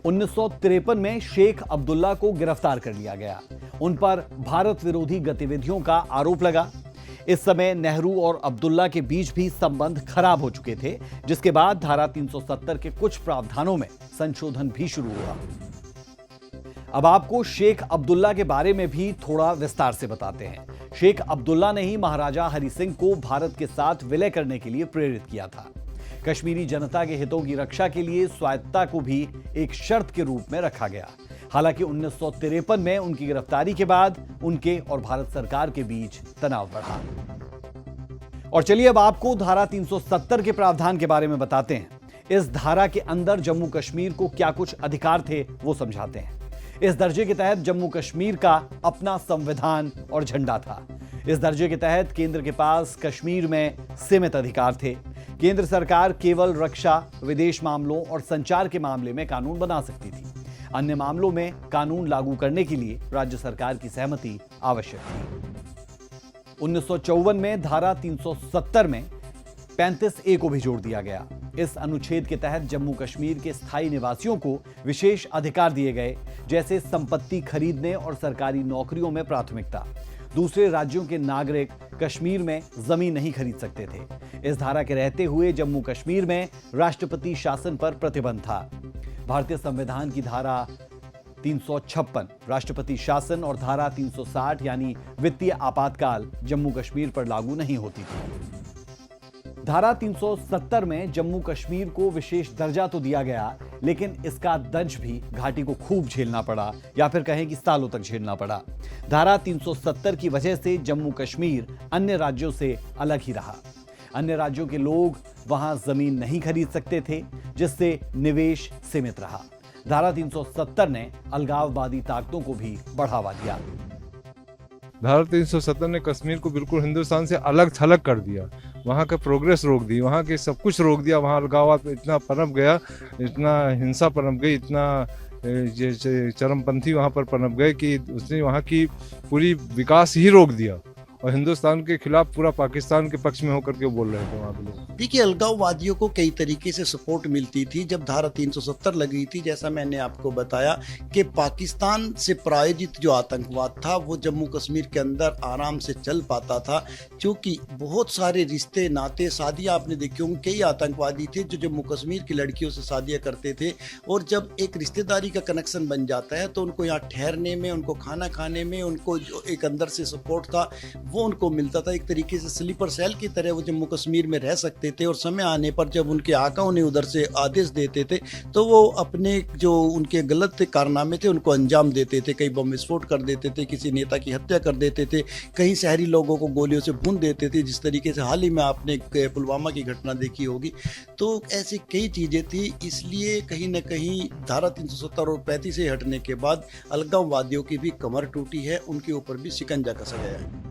1953 में शेख अब्दुल्ला को गिरफ्तार कर लिया गया। उन पर भारत विरोधी गतिविधियों का आरोप लगा। इस समय नेहरू और अब्दुल्ला के बीच भी संबंध खराब हो चुके थे, जिसके बाद धारा 370 के कुछ प्रावधानों में संशोधन भी शुरू हुआ। अब आपको शेख अब्दुल्ला के बारे में भी थोड़ा विस्तार से बताते हैं। शेख अब्दुल्ला ने ही महाराजा हरि सिंह को भारत के साथ विलय करने के लिए प्रेरित किया था। कश्मीरी जनता के हितों की रक्षा के लिए स्वायत्तता को भी एक शर्त के रूप में रखा गया। हालांकि 1953 में उनकी गिरफ्तारी के बाद उनके और भारत सरकार के बीच तनाव बढ़ा। और चलिए अब आपको धारा 370 के प्रावधान के बारे में बताते हैं। इस धारा के अंदर जम्मू कश्मीर को क्या कुछ अधिकार थे वो समझाते हैं। इस दर्जे के तहत जम्मू कश्मीर का अपना संविधान और झंडा था। इस दर्जे के तहत केंद्र के पास कश्मीर में सीमित अधिकार थे। केंद्र सरकार केवल रक्षा, विदेश मामलों और संचार के मामले में कानून बना सकती थी। अन्य मामलों में कानून लागू करने के लिए राज्य सरकार की सहमति आवश्यक थी। 1954 में धारा 370 में 35A को भी जोड़ दिया गया। इस अनुच्छेद के तहत जम्मू कश्मीर के स्थायी निवासियों को विशेष अधिकार दिए गए, जैसे संपत्ति खरीदने और सरकारी नौकरियों में प्राथमिकता। दूसरे राज्यों के नागरिक कश्मीर में जमीन नहीं खरीद सकते थे। इस धारा के रहते हुए जम्मू कश्मीर में राष्ट्रपति शासन पर प्रतिबंध था। भारतीय संविधान की धारा 356 राष्ट्रपति शासन और धारा 360 यानी वित्तीय आपातकाल जम्मू कश्मीर पर लागू नहीं होती थी। धारा 370 में जम्मू कश्मीर को विशेष दर्जा तो दिया गया, लेकिन इसका दंश भी घाटी को खूब झेलना पड़ा, या फिर कहें कि सालों तक झेलना पड़ा। धारा 370 की वजह से जम्मू कश्मीर अन्य राज्यों से अलग ही रहा। अन्य राज्यों के लोग वहां जमीन नहीं खरीद सकते थे, जिससे निवेश सीमित रहा। धारा 370 ने अलगाववादी ताकतों को भी बढ़ावा दिया। धारा 370 ने कश्मीर को बिल्कुल हिंदुस्तान से अलग थलग कर दिया। वहाँ का प्रोग्रेस रोक दी, वहाँ के सब कुछ रोक दिया। वहाँ अलगाववाद इतना पनप गया, इतना हिंसा पनप गई, इतना चरमपंथी वहाँ पर पनप गए कि उसने वहाँ की पूरी विकास ही रोक दिया। और हिंदुस्तान के खिलाफ पूरा पाकिस्तान के पक्ष में होकर के बोल रहे थे वहाँ पे लोग। देखिए, अलगाववादियों को कई तरीके से सपोर्ट मिलती थी। जब धारा 370 लगी थी, जैसा मैंने आपको बताया कि पाकिस्तान से प्रायोजित जो आतंकवाद था वो जम्मू कश्मीर के अंदर आराम से चल पाता था, क्योंकि बहुत सारे रिश्ते नाते शादियाँ आपने देखी होंगी। कई आतंकवादी थे जो जम्मू कश्मीर की लड़कियों से शादियाँ करते थे, और जब एक रिश्तेदारी का कनेक्शन बन जाता है तो उनको यहाँ ठहरने में, उनको खाना खाने में, उनको जो एक अंदर से सपोर्ट था वो उनको मिलता था। एक तरीके से स्लीपर सेल की तरह वो जम्मू कश्मीर में रह सकते थे, और समय आने पर जब उनके आका उन्हें उधर से आदेश देते थे तो वो अपने जो उनके गलत कारनामे थे उनको अंजाम देते थे। कई बम विस्फोट कर देते थे, किसी नेता की हत्या कर देते थे, कहीं शहरी लोगों को गोलियों से भून देते थे, जिस तरीके से हाल ही में आपने पुलवामा की घटना देखी होगी। तो ऐसी कई चीज़ें थी, इसलिए कहीं ना कहीं धारा 370 और 35 से हटने के बाद अलगाववादियों की भी कमर टूटी है, उनके ऊपर भी शिकंजा कसा गया है।